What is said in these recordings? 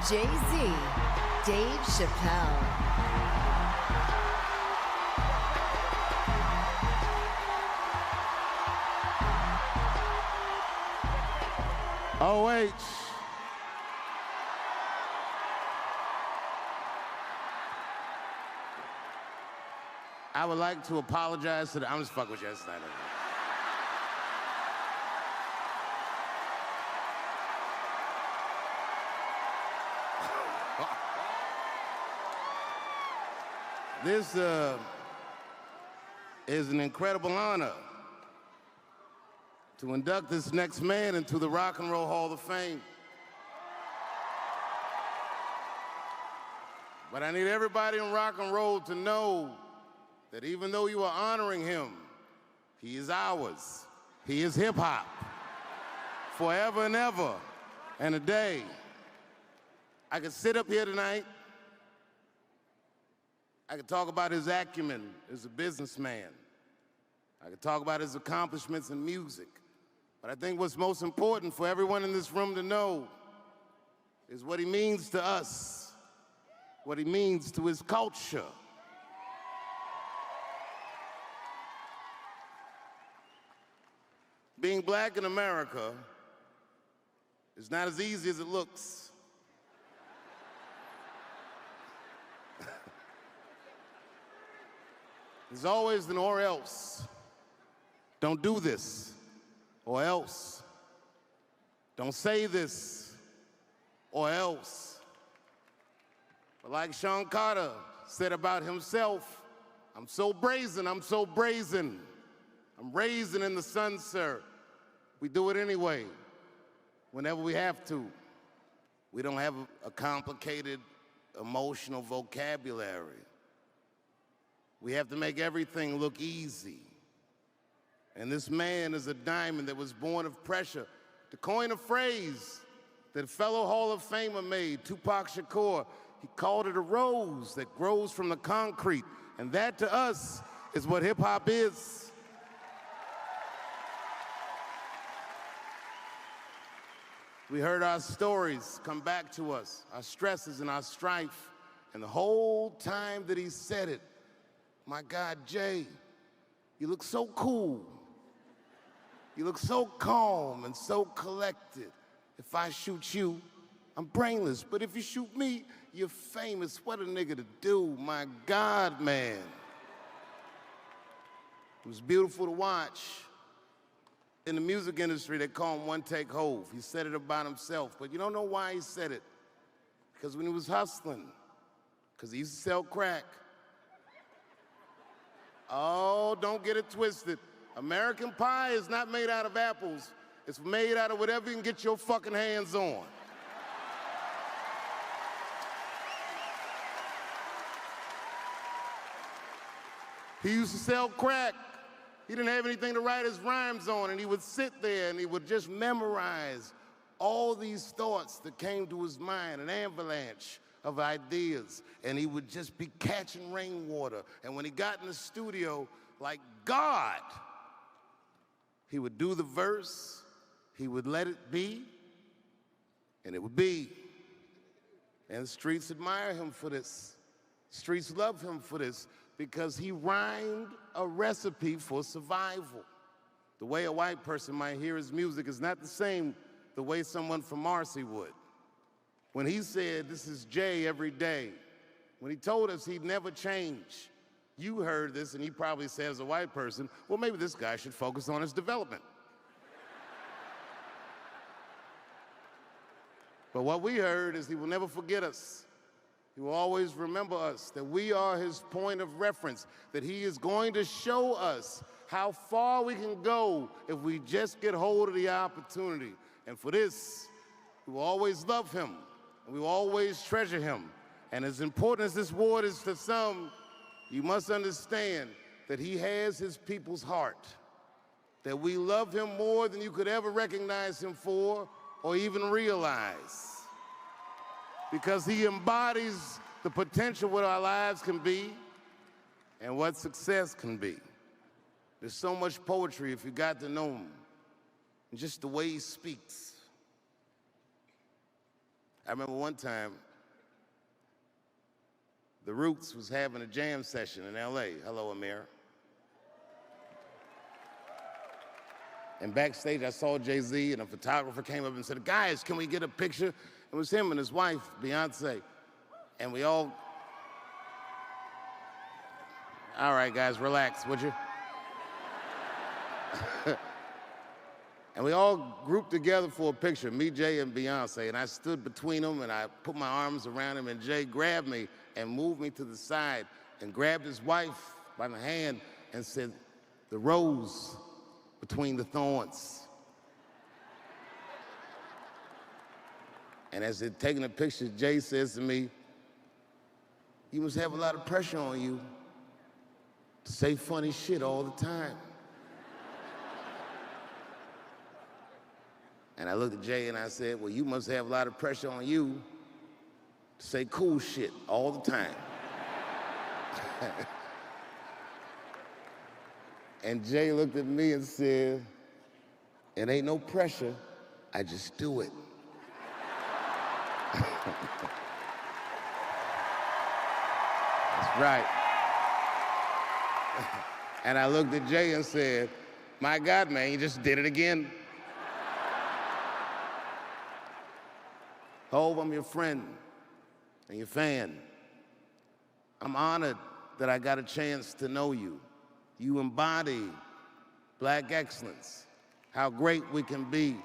Jay-Z, Dave Chappelle. OH. I would like to apologize to the... I'm just fucking with you. It's not This is an incredible honor to induct this next man into the Rock and Roll Hall of Fame. But I need everybody in rock and roll to know that even though you are honoring him, he is ours. He is hip-hop, forever and ever and a day. I could sit up here tonight, I could talk about his acumen as a businessman. I could talk about his accomplishments in music. But I think what's most important for everyone in this room to know is what he means to us, what he means to his culture. Being black in America is not as easy as it looks. There's always an or else. Don't do this, or else. Don't say this, or else. But like Sean Carter said about himself, I'm so brazen, I'm so brazen. I'm raising in the sun, sir. We do it anyway, whenever we have to. We don't have a complicated emotional vocabulary. We have to make everything look easy. And this man is a diamond that was born of pressure. To coin a phrase that fellow Hall of Famer made, Tupac Shakur, he called it a rose that grows from the concrete. And that to us is what hip hop is. We heard our stories come back to us, our stresses and our strife. And the whole time that he said it, my God, Jay, you look so cool. You look so calm and so collected. If I shoot you, I'm brainless. But if you shoot me, you're famous. What a nigga to do, my God, man. It was beautiful to watch. In the music industry, they call him One Take Hove. He said it about himself, but you don't know why he said it. Because when he was hustling, because he used to sell crack. Oh, don't get it twisted. American pie is not made out of apples. It's made out of whatever you can get your fucking hands on. He used to sell crack. He didn't have anything to write his rhymes on, and he would sit there and he would just memorize all these thoughts that came to his mind, an avalanche of ideas, and he would just be catching rainwater. And when he got in the studio, like God, he would do the verse, he would let it be, and it would be. And the streets admire him for this. Streets love him for this, because he rhymed a recipe for survival. The way a white person might hear his music is not the same the way someone from Marcy would. When he said, this is Jay every day, when he told us he'd never change, you heard this and he probably said as a white person, well, maybe this guy should focus on his development. But what we heard is he will never forget us. He will always remember us, that we are his point of reference, that he is going to show us how far we can go if we just get hold of the opportunity. And for this, we will always love him, and we will always treasure him. And as important as this award is to some, you must understand that he has his people's heart, that we love him more than you could ever recognize him for or even realize. Because he embodies the potential what our lives can be and what success can be. There's so much poetry if you got to know him, and just the way he speaks. I remember one time, the Roots was having a jam session in LA. Hello, Amir. And backstage, I saw Jay-Z, and a photographer came up and said, guys, can we get a picture? It was him and his wife, Beyonce. And we all right, guys, relax, would you? And we all grouped together for a picture, me, Jay, and Beyonce, and I stood between them, and I put my arms around him, and Jay grabbed me and moved me to the side and grabbed his wife by the hand and said, the rose between the thorns. And as they're taking a picture, Jay says to me, you must have a lot of pressure on you to say funny shit all the time. And I looked at Jay and I said, well, you must have a lot of pressure on you to say cool shit all the time. And Jay looked at me and said, it ain't no pressure, I just do it. That's right. And I looked at Jay and said, my God, man, you just did it again. Hov, I'm your friend and your fan. I'm honored that I got a chance to know you. You embody Black excellence, how great we can be.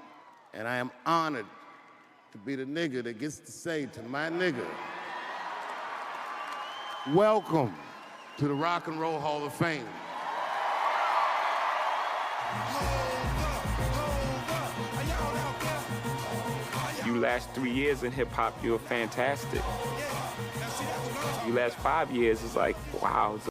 And I am honored to be the nigga that gets to say to my nigga, welcome to the Rock and Roll Hall of Fame. You last 3 years in hip-hop, you're fantastic. You last 5 years, it's like, wow.